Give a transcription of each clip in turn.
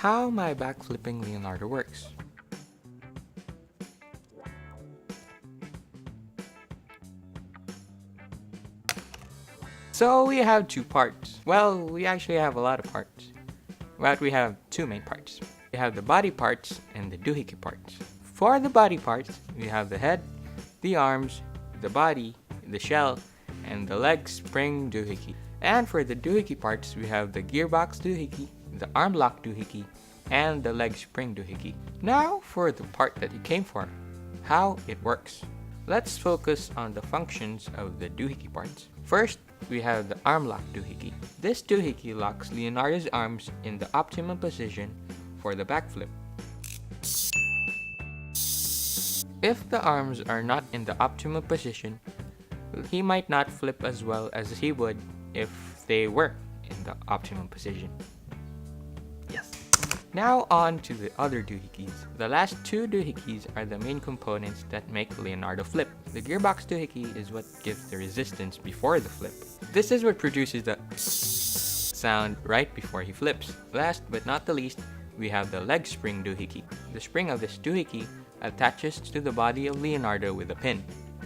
How my backflipping Leonardo works. So we have two parts. Well, we actually have a lot of parts. But we have two main parts. We have the body parts and the doohickey parts. For the body parts, we have the head, the arms, the body, the shell, and the leg spring doohickey. And for the doohickey parts, we have the gearbox doohickey, the arm lock doohickey, and the leg spring doohickey. Now for the part that you came for, how it works. Let's focus on the functions of the doohickey parts. First, we have the arm lock doohickey. This doohickey locks Leonardo's arms in the optimum position for the backflip. If the arms are not in the optimum position, he might not flip as well as he would if they were in the optimum position. Yes. Now on to the other doohickeys. The last two doohickeys are the main components that make Leonardo flip. The gearbox doohickey is what gives the resistance before the flip. This is what produces the sound right before he flips. Last but not the least, we have the leg spring doohickey. The spring of this doohickey attaches to the body of Leonardo with a pin.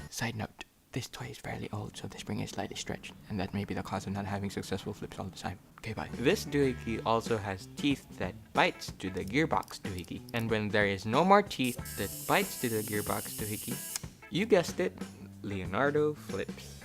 Side note, this toy is fairly old, so the spring is slightly stretched, and that may be the cause of not having successful flips all the time. Okay, bye. This doohickey also has teeth that bites to the gearbox doohickey, and when there is no more teeth that bites to the gearbox doohickey, you guessed it, Leonardo flips.